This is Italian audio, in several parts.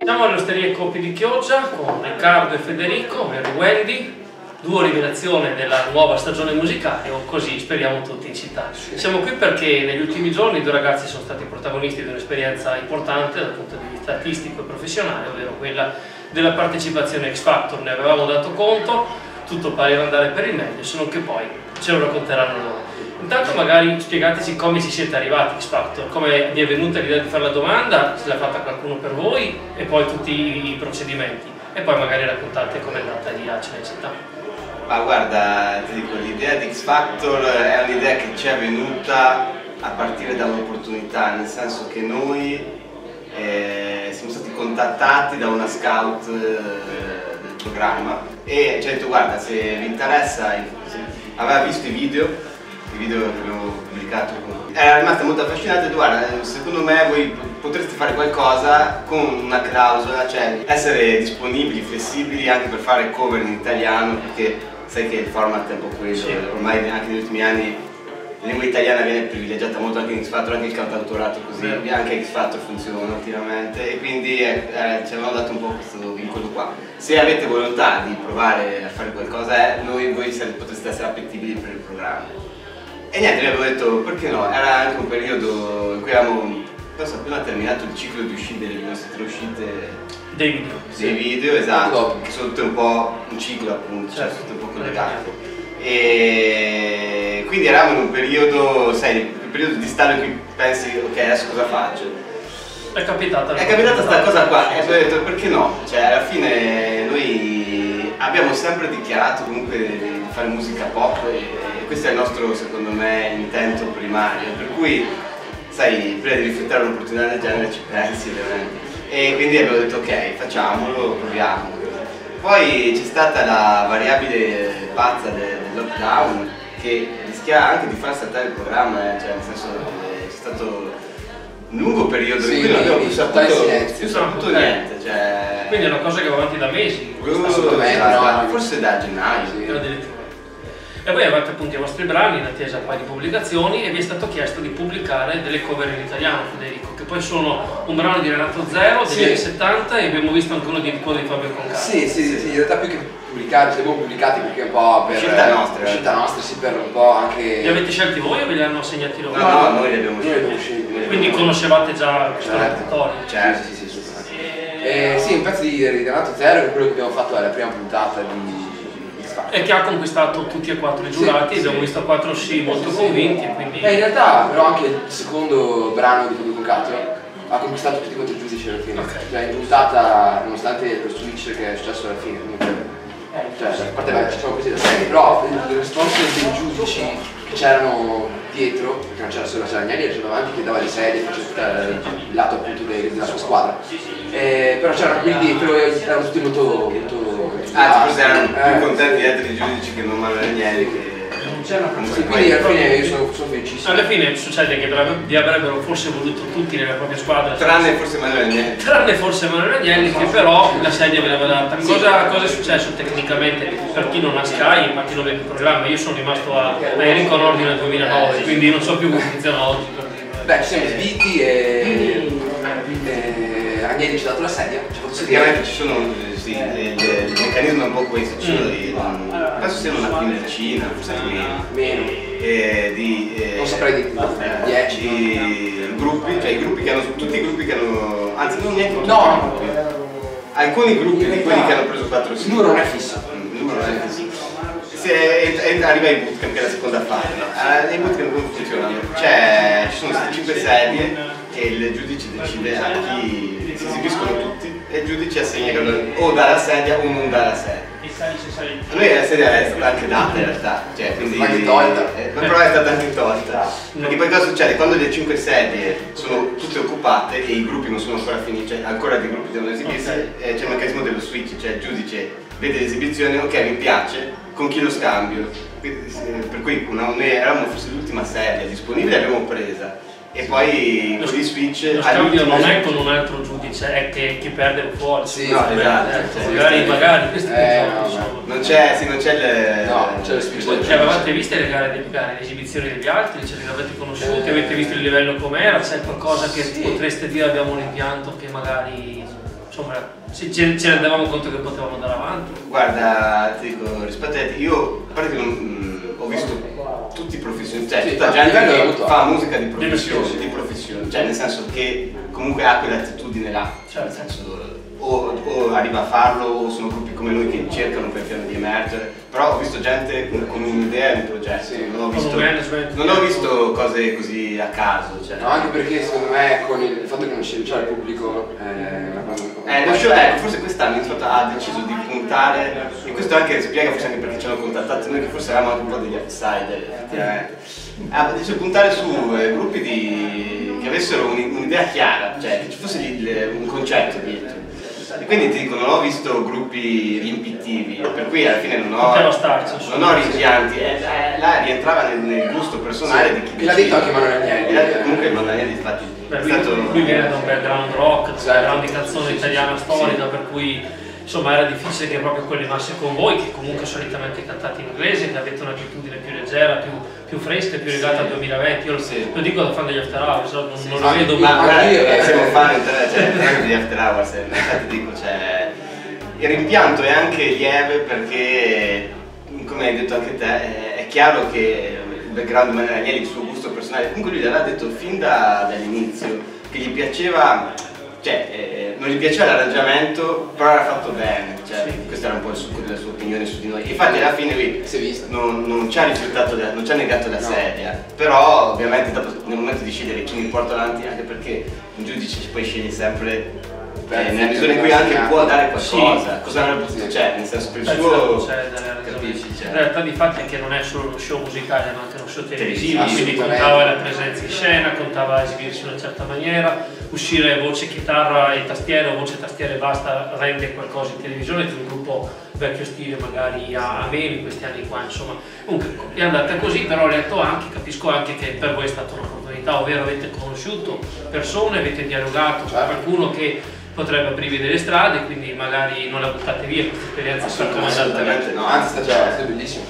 Siamo all'Osteria Coppi di Chioggia con Riccardo e Federico, ovvero Wendy, duo rivelazione della nuova stagione musicale, o così speriamo tutti in città. Siamo qui perché negli ultimi giorni i due ragazzi sono stati protagonisti di un'esperienza importante dal punto di vista artistico e professionale, ovvero quella della partecipazione X Factor. Ne avevamo dato conto, tutto pareva andare per il meglio, se non che poi ce lo racconteranno loro. Intanto magari spiegateci come ci siete arrivati X Factor, come vi è venuta l'idea di fare la domanda, se l'ha fatta qualcuno per voi e poi tutti i procedimenti, e poi magari raccontate com'è andata lì a Cinecittà. Ma guarda, ti dico, l'idea di X Factor è un'idea che ci è venuta a partire dall'opportunità, nel senso che noi siamo stati contattati da una scout del programma e ci ha detto guarda, se vi interessa, aveva visto i video che abbiamo pubblicato, era rimasta molto affascinata e ha detto guarda, secondo me voi potreste fare qualcosa con una clausola, cioè essere disponibili, flessibili anche per fare cover in italiano, perché sai che il format è un po' quello, ormai anche negli ultimi anni la lingua italiana viene privilegiata molto anche in X Factor, anche il cantautorato così, anche X Factor funziona ultimamente e quindi ci avevamo dato un po' questo vincolo qua. Se avete volontà di provare a fare qualcosa, voi potreste essere appetibili per il programma. E niente, noi abbiamo detto perché no, era anche un periodo in cui avevamo appena terminato il ciclo di uscite, delle nostre tre uscite dei video, esatto, che sono tutte un po' un ciclo appunto, cioè tutte un po' collegate. E quindi eravamo in un periodo, sai, il periodo di stallo in cui pensi ok, adesso cosa faccio? È capitata sta cosa qua e abbiamo detto perché no? Cioè alla fine noi abbiamo sempre dichiarato comunque di fare musica pop e questo è il nostro, secondo me, intento primario, per cui sai, prima di riflettere un'opportunità del genere ci pensi veramente. E quindi abbiamo detto ok, facciamolo, proviamo. Poi c'è stata la variabile pazza del lockdown che rischia anche di far saltare il programma, cioè nel senso c'è stato un lungo periodo in cui non abbiamo più saputo niente. Cioè... Quindi è una cosa che va avanti da mesi. Forse da gennaio. E voi avete appunto i vostri brani in attesa poi di pubblicazioni e vi è stato chiesto di pubblicare delle cover in italiano, Federico, che poi sono un brano di Renato Zero degli anni 70 e abbiamo visto anche uno di Fabio Concarnetti. Sì, in realtà più che pubblicati, li abbiamo pubblicati perché un po' per scelta nostra, sì, per un po' anche... Li avete scelti voi o ve li hanno assegnati loro? No, noi li abbiamo scelti. Quindi conoscevate già questo repertorio? Certo, sì. Sì, un pezzo di Renato Zero che è quello che abbiamo fatto alla prima puntata di e che ha conquistato tutti e quattro i giurati, abbiamo visto 4 sì molto convinti. Quindi... in realtà però anche il secondo brano di Fabio Concarnetti ha conquistato tutti e 4 i giudici alla fine, cioè in puntata, nonostante lo switch che è successo alla fine, comunque, cioè a parte facciamo così da sempre, però le risposte dei giudici che c'erano dietro, perché non c'era solo Agnelli, c'era davanti che dava le sedie, faceva il lato appunto della sua squadra, però c'erano quelli dietro e erano tutti molto forse erano più contenti di altri giudici che non Manuel Agnelli che... quindi alla fine io sono felicissimo. Alla fine succede che vi avrebbero forse voluto tutti nella propria squadra. Tranne forse Manuel Agnelli. Tranne forse Manuel Agnelli che però la sedia ve l'aveva data. Cosa è successo tecnicamente per chi non ha Sky e per chi non vede il programma? Io sono rimasto a Enrico Nordi nel 2009, quindi non so più come funziona oggi. Beh, ci siamo sbiti e Agnelli ci ha dato la sedia. Praticamente ci sono... il meccanismo è un po' questo, ci sono penso siano una quindicina, forse meno, non saprei di 10 gruppi, cioè tutti i gruppi che hanno, anzi non neanche tutti no, alcuni gruppi di quelli che hanno preso 4 il numero non è fisso. Arriva in bootcamp che è la seconda fase, nei bootcamp come funzionano? Cioè ci sono queste 5 sedie e il giudice decide a chi si esibiscono tutti e il giudice assegna o dalla sedia o non dalla sedia. A noi la sedia è stata anche data in realtà, cioè quindi anche tolta. Però è stata anche tolta. Perché poi cosa succede? Quando le 5 sedie sono tutte occupate e i gruppi non sono ancora finiti, cioè ancora dei gruppi devono esibirsi, c'è il meccanismo dello switch, cioè il giudice vede l'esibizione, ok mi piace, con chi lo scambio? Per cui noi eravamo forse l'ultima sedia disponibile e l'abbiamo presa. E poi con gli switch... Lo scambio non è con un altro giudice, è che chi perde fuori. Sì, no, esatto. Magari questo è non c'è il switch. Avevate visto le gare, le esibizioni degli altri? Ce li avete conosciuti? Avete visto il livello com'era? C'è qualcosa che potreste dire abbiamo un impianto che magari insomma ci rendevamo conto che potevamo andare avanti. Guarda, ti dico, rispetto a te, io a parte che ho visto tutti i professionisti, cioè tutta gente che fa musica di professione, cioè nel senso che comunque ha quell'attitudine là, cioè nel senso o arriva a farlo o sono gruppi come noi che cercano per piano di emergere, però ho visto gente con un'idea e un progetto, non ho visto cose così a caso. Cioè. No, anche perché secondo me con il fatto che non c'è il pubblico forse quest'anno ha deciso di puntare, e questo anche spiega forse anche perché ci hanno contattato noi che forse eravamo anche un po' degli outsider effettivamente. Ha deciso di puntare su gruppi che avessero un'idea chiara, cioè che ci fosse un concetto dietro. E quindi ti dico, non ho visto gruppi riempitivi, per cui alla fine non ho rimpianti, là rientrava nel gusto personale di chi e l'ha detto anche Emanuele Agnelli. Comunque Emanuele Agnelli infatti lui viene da un background rock, da grandi canzoni italiana storica, per cui insomma era difficile che proprio quelli rimasse con voi, che comunque solitamente cantate in inglese, che avete un'attitudine più leggera, più fresca, più legata al 2020. Io lo dico da fan degli After Hours, non lo vedo. Ma guarda, siamo fan degli After Hours, infatti dico, cioè, il rimpianto è anche lieve perché, come hai detto anche te, è chiaro che il background di Emanuele Agnelli, il suo gusto personale, comunque lui l'aveva detto fin dall'inizio, che gli piaceva, cioè non gli piaceva l'arrangiamento, però era fatto bene, cioè, questo era un po' il succo della sua opinione su di noi. Infatti alla fine lui non ci ha rifiutato, non ci ha negato la sedia, però ovviamente nel momento di scegliere chi mi porta avanti, anche perché un giudice poi sceglie sempre nella misura in cui anche può dare qualcosa, cosa avrebbe potuto, cioè nel senso per il suo capisci, cioè. In realtà di fatto è che non è solo uno show musicale ma anche uno show televisivo, quindi contava la presenza in scena, contava esibirsi in una certa maniera, uscire voce chitarra e tastiera o voce tastiera e basta rende qualcosa in televisione, di un gruppo vecchio stile magari a meno in questi anni qua, insomma. Comunque è andata così, però ho letto anche, capisco anche che per voi è stata un'opportunità, ovvero avete conosciuto persone, avete dialogato con qualcuno che potrebbe aprirvi delle strade, quindi magari non la buttate via questa esperienza. Assolutamente no, anzi è stato bellissimo.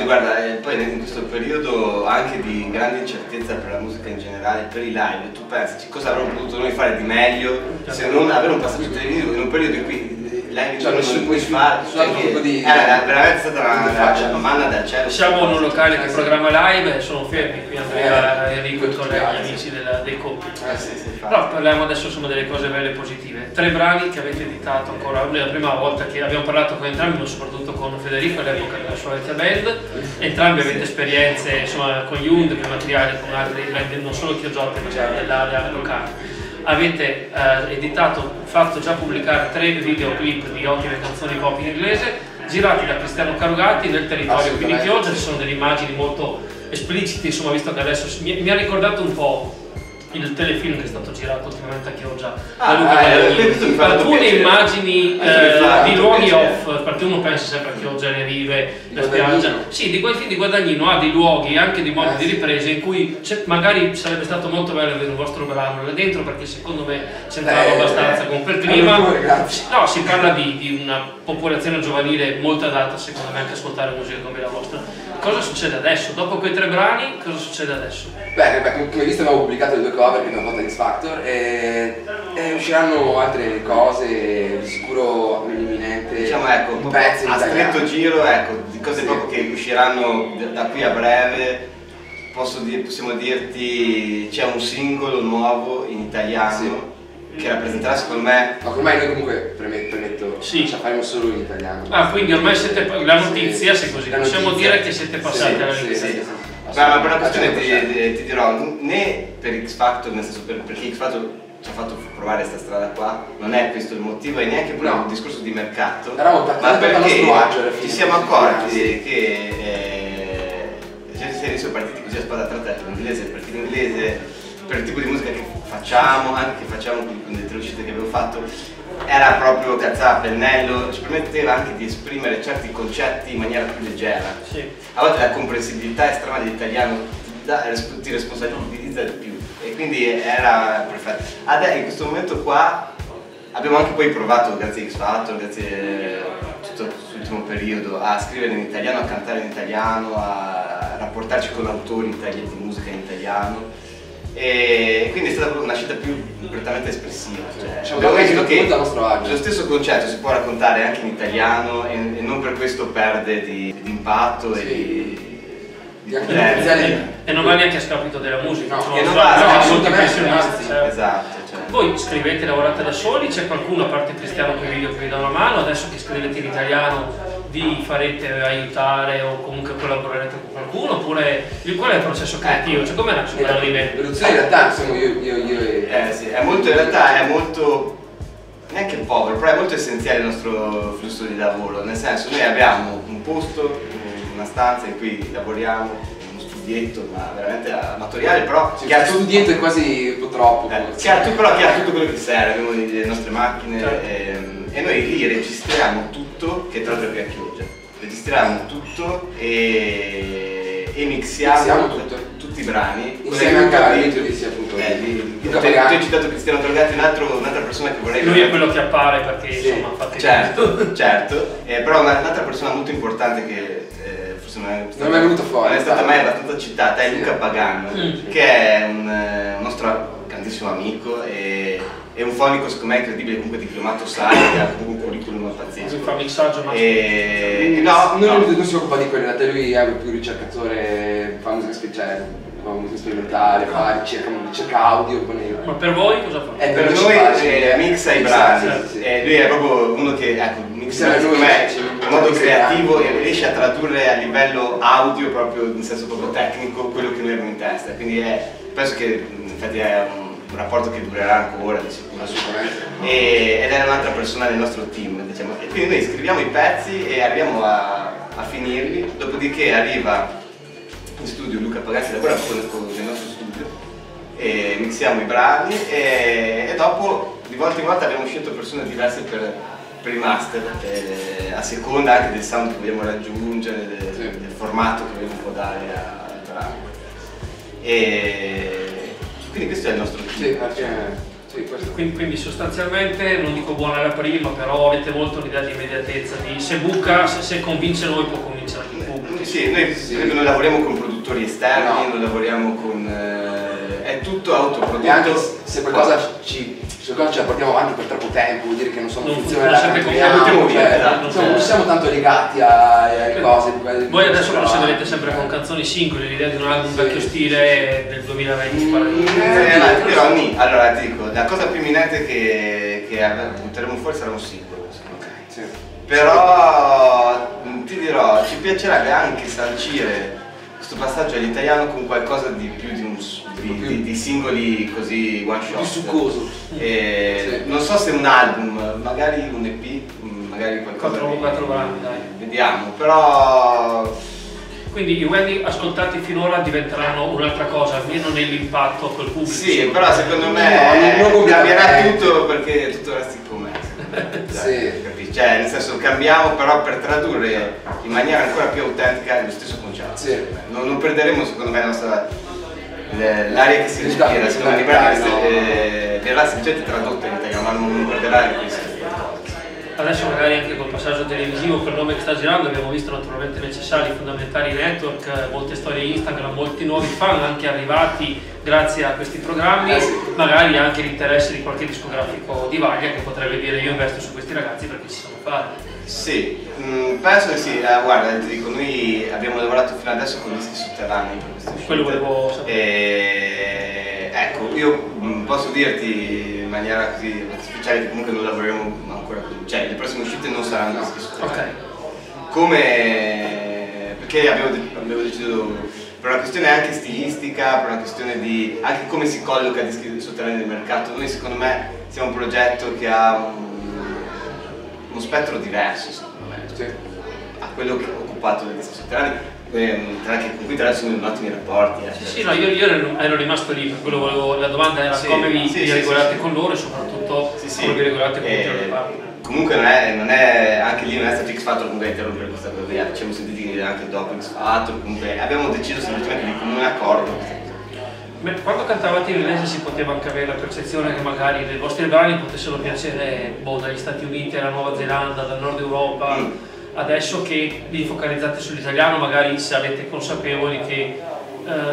Guarda, poi in questo periodo anche di grande incertezza per la musica in generale, per i live, tu pensi cosa avremmo potuto noi fare di meglio se non avere un passaggio televisivo in un periodo in cui live non si può fare, era veramente stata una manna dal cielo. Siamo in un locale che programma live e sono fermi qui Andrea, Enrico e i colleghi, amici dei coppi. Però parliamo adesso insomma delle cose belle e positive. 3 brani che avete editato ancora, è la prima volta che abbiamo parlato con entrambi, ma soprattutto con Federico all'epoca della sua vecchia band. Entrambi avete esperienze insomma con gli UND, con materiali, con altri band, non solo Chioggiotte ma dell'area locale. Avete fatto già pubblicare 3 videoclip di ottime canzoni pop in inglese, girati da Cristiano Carugati nel territorio qui di Chioggia. Ci sono delle immagini molto esplicite, insomma, visto che adesso mi ha ricordato un po' il telefilm che è stato girato ultimamente a Chioggia da Luca Guadagnini. Alcune immagini di luoghi off, perché uno pensa sempre a Chioggia, le rive, la spiaggia. Sì, di quel film di Guadagnino ha dei luoghi, anche dei modi di riprese in cui magari sarebbe stato molto bello avere un vostro brano là dentro, perché secondo me c'entrava abbastanza con quel clima. No, si parla di una popolazione giovanile molto adatta secondo me anche a ascoltare musica come la vostra. Cosa succede adesso? Dopo quei 3 brani, cosa succede adesso? Beh, come visto abbiamo pubblicato le 2 cover che abbiamo fatto a X Factor e usciranno altre cose, di sicuro imminente, diciamo, ecco, un pezzo in a italiano. stretto giro, ecco, di cose proprio che usciranno da qui a breve. Possiamo dirti, c'è un singolo nuovo in italiano che rappresenterà secondo me. Ma ormai noi comunque premetto, ce la faremo solo in italiano. Ah, quindi ormai siete la notizia, se così possiamo dire che siete passati alla lingua. Ma per una questione ti dirò, né per X Factor, nel senso perché X Factor ci ha fatto provare questa strada qua, non è questo il motivo e neanche per un discorso di mercato, ma perché ci siamo accorti che siamo partiti così a spada tratta, l'inglese, perché l'inglese per il tipo di musica che facciamo, anche che facciamo con le 3 uscite che avevo fatto, era proprio calzava a pennello, ci permetteva anche di esprimere certi concetti in maniera più leggera. A volte la comprensibilità estrema dell'italiano ti responsabilizza di più e quindi era perfetto. In questo momento qua abbiamo anche poi provato, grazie a X Factor, grazie a tutto l'ultimo periodo, a scrivere in italiano, a cantare in italiano, a rapportarci con autori di musica in italiano. e quindi è stata proprio una scelta più completamente espressiva. Abbiamo capito che lo stesso concetto si può raccontare anche in italiano e non per questo perde di impatto e non va neanche a scapito della musica, no, non va assolutamente. Esatto. Voi scrivete, lavorate da soli, c'è qualcuno a parte Cristiano quei video che vi dà una mano, adesso che scrivete in italiano vi farete aiutare o comunque collaborerete con qualcuno, oppure qual è il processo creativo? Cioè come nasce quella linea? Produzione in realtà siamo io e... sì, in realtà è molto, neanche povero, però è molto essenziale il nostro flusso di lavoro, nel senso noi abbiamo un posto, una stanza in cui lavoriamo, ma veramente amatoriale, però che ha studiato è quasi un po' troppo. Che ha tutto quello che serve, abbiamo le nostre macchine, certo. E noi lì registriamo tutto, che tra l'altro è qui a Chioggia, registriamo tutto e mixiamo tutti i brani. Insieme anche a Vittorio, appunto. Tu hai citato Cristiano Drogati, un'altra persona che vorrei... Lui è quello che appare perché insomma fate certo, però un'altra persona molto importante che non è venuto fuori, non è stata mai abbastanza citata, è Luca Pagano, che è un nostro grandissimo amico e un fonico secondo me incredibile, comunque diplomato SAI, che ha comunque un curriculum pazzesco. Lui fa mixaggio, ma non si occupa di quello, in realtà lui è più ricercatore, fa musica sperimentale, fa ricerca audio. Ma per voi cosa fa? Per noi mixa i brani, lui è proprio uno che mixa secondo me in modo creativo e riesce a tradurre a livello audio, proprio in senso proprio tecnico, quello che noi abbiamo in testa, quindi penso che infatti è un rapporto che durerà ancora di sicuro, assolutamente, ed è un'altra persona del nostro team, diciamo. E quindi noi scriviamo i pezzi e arriviamo a finirli, dopodiché arriva in studio Luca Pagazzi, lavora nel nostro studio e mixiamo i brani e dopo di volta in volta abbiamo scelto persone diverse per i master, a seconda anche del sound che vogliamo raggiungere, del formato che vogliamo un po' dare al brano. E quindi questo è il nostro team. Quindi sostanzialmente, non dico buona la prima, però avete molto un'idea di immediatezza, di se buca, se convince noi può convincere anche il pubblico. Sì, noi lavoriamo con produttori esterni, noi lavoriamo con... è tutto autoprodotto. E anche se qualcosa ci portiamo avanti per troppo tempo, vuol dire che non sono funzionali. Non siamo tanto legati alle cose. Voi adesso procederete sempre con canzoni singole, l'idea di un album vecchio stile del 2020? Allora ti dico, la cosa più imminente che butteremo fuori sarà un singolo. Però ti dirò, ci piacerebbe anche sancire questo passaggio all'italiano con qualcosa di più di singoli così one shot. Più succoso. Non so se un album, magari un EP, magari qualcosa. 4 brani, dai. Vediamo, però... Quindi i Wendy ascoltati finora diventeranno un'altra cosa, almeno nell'impatto col pubblico. Sì, però secondo me cambierà tutto perché tutto resti com'è. Capisci? Cioè, nel senso cambiamo però per tradurre in maniera ancora più autentica lo stesso concetto. Non perderemo secondo me l'aria che si respira, secondo me verrà semplicemente tradotta in italiano, ma non perderà questo. Adesso magari anche col passaggio televisivo, col nome che sta girando, abbiamo visto naturalmente necessari, fondamentali network, molte storie Instagram, molti nuovi fan anche arrivati grazie a questi programmi, magari anche l'interesse di qualche discografico di vaglia che potrebbe dire io investo su questi ragazzi perché ci sanno fare. Sì, penso che sì, guarda, ti dico, noi abbiamo lavorato fino adesso con dischi sotterranei per queste uscite. Quello volevo sapere. Ecco, io posso dirti in maniera così speciale che comunque non lavoreremo ancora con, cioè le prossime uscite non saranno dischi sotterranei. Perché abbiamo deciso per una questione anche stilistica, per una questione di anche come si colloca il dischi sotterranei nel mercato. Noi secondo me siamo un progetto che ha uno spettro diverso secondo me a quello che ho occupato dai dischi sotterranei. Con cui tra l'altro sono ottimi rapporti. Sì, no, io ero rimasto lì, per quello la domanda era come vi regolate con loro e soprattutto come vi regolate con tutti i partner. Comunque non è anche lì non è stato X Factor comunque a interrompere questa cosa, ci siamo sentiti anche dopo X Factor, comunque abbiamo deciso semplicemente di comune accordo. Quando cantavate in inglese si poteva anche avere la percezione che magari i vostri brani potessero piacere dagli Stati Uniti alla Nuova Zelanda, dal Nord Europa. Adesso che vi focalizzate sull'italiano, magari sarete consapevoli che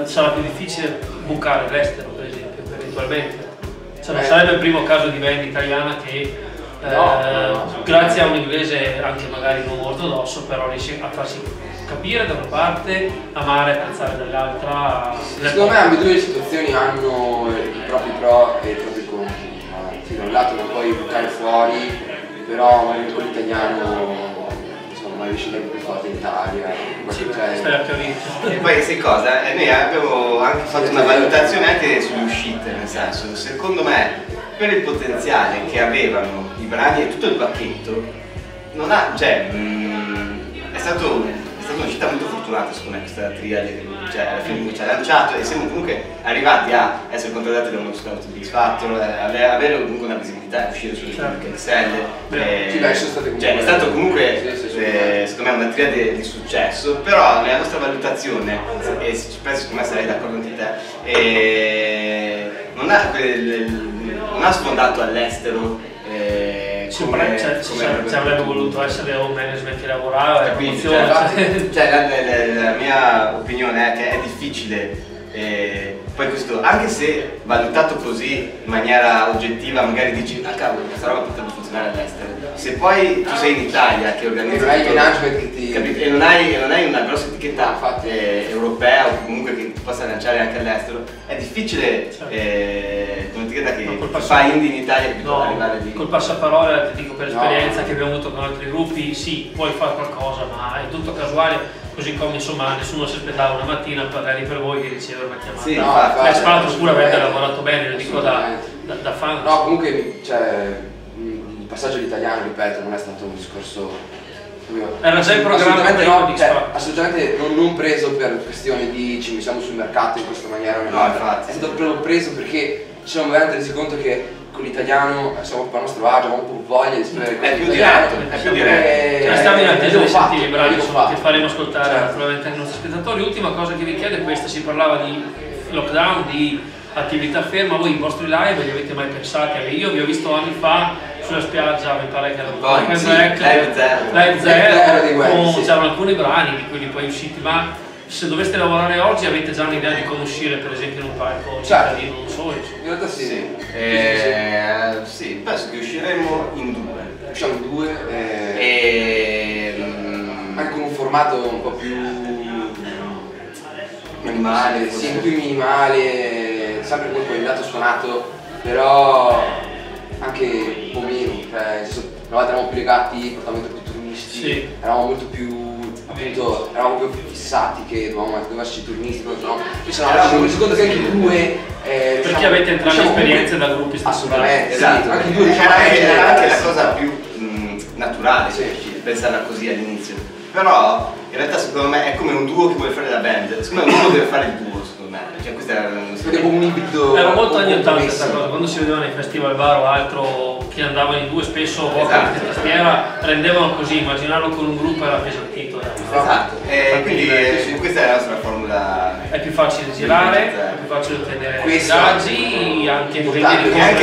sarà più difficile bucare l'estero, per esempio, eventualmente. Cioè, non sarebbe il primo caso di band italiana che grazie a un inglese anche magari non ortodosso, però riesce a farsi capire da una parte, amare e apprezzare dall'altra. Secondo me ambedue le situazioni hanno i propri pro e i propri contro. Sì, da un lato non puoi buttare fuori, però magari con l'italiano insomma riesci ad andare più forte in Italia. Stai a capire. E poi sai cosa? Noi abbiamo anche fatto una valutazione anche sulle uscite, nel senso, secondo me per il potenziale che avevano i brani e tutto il pacchetto, non ha, cioè, è stata un'uscita molto fortunata secondo me questa triade, cioè alla fine ci ha lanciato e siamo comunque arrivati a essere controllati da uno scout di X Factor, avere comunque una visibilità e uscire sulle XL. Cioè è stato comunque secondo me una triade di successo, però nella nostra valutazione, e penso secondo me sarei d'accordo con te, non ha sfondato all'estero. Ci avrebbe voluto essere un management che lavorava, la mia opinione è che è difficile, poi questo, anche se valutato così in maniera oggettiva, magari dici ah cavolo, questa roba potrebbe funzionare all'estero. Se poi tu sei in Italia che organizza e non hai una grossa etichetta europea o comunque che ti possa lanciare anche all'estero, è difficile un'etichetta che fa indie in Italia che arrivare lì. Col passaparole ti dico per esperienza che abbiamo avuto con altri gruppi, sì, puoi fare qualcosa, ma è tutto casuale. Così come insomma nessuno si aspettava una mattina magari per voi di ricevere una chiamata. Sì, Spalto pure avete lavorato bene, lo dico da fan. No, comunque cioè, il passaggio all'italiano, ripeto, non è stato un discorso. Era già il programma assolutamente non preso per questione di ci mettiamo sul mercato in questa maniera. No, infatti. È stato preso perché ci siamo veramente resi conto che con l'italiano siamo per il nostro agio, abbiamo un po' voglia di esprimere è più diretto, è più diretto. Stiamo in attesa di sentire i brani che faremo ascoltare naturalmente ai nostri spettatori. Ultima cosa che vi chiedo è questa: si parlava di lockdown, di attività ferma, voi i vostri live li avete mai pensati? Io vi ho visto anni fa sulla spiaggia, mi pare che era Live Zero, c'erano alcuni brani di quelli poi usciti, ma se doveste lavorare oggi avete già un'idea di come uscire per esempio in un palco cittadino, non so? In realtà sì. Sì, penso che usciremo in due. Usciamo in due anche con un formato un po' più minimale, sì, un po' più minimale, sempre comunque il lato suonato, però anche un po' meno, cioè una volta eravamo più legati, portavamo più turnisti, sì. Eravamo molto più appunto, eravamo più fissati che dovevamo esserci i turnisti, no? Ci eravamo resi conto che anche i due perché avete entrambe esperienze da gruppi assolutamente, esatto, anche i due era anche la cosa più naturale, sì. Pensarla così all'inizio, però in realtà secondo me è come un duo che vuole fare la band, secondo me uno deve fare il duo, secondo me, cioè questo era un ibrido. Era molto anni 80 questa cosa, quando si vedeva nei festival bar o altro che andavano in due, spesso vocal e tastiera, rendevano così, immaginarlo con un gruppo era pesantito. Esatto, quindi questa è la nostra formula. È più facile girare, è più facile ottenere messaggi, anche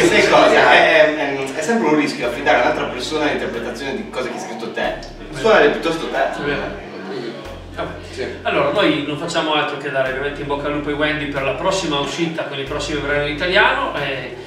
se cosa, è sempre un rischio affidare a un'altra persona l'interpretazione di cose che hai scritto te. Suonare piuttosto te. Sì. Allora, noi non facciamo altro che dare ovviamente in bocca al lupo ai Wendy per la prossima uscita con i prossimi brani in italiano,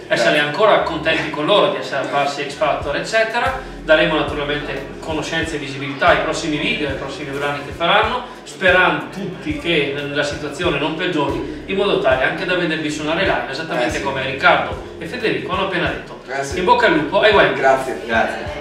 essere ancora contenti con loro di essere apparsi X Factor eccetera. Daremo naturalmente conoscenza e visibilità ai prossimi video, ai prossimi brani che faranno, sperando tutti che la situazione non peggiori, in modo tale anche da vedervi suonare live esattamente come Riccardo e Federico hanno appena detto. In bocca al lupo ai Wendy. Grazie.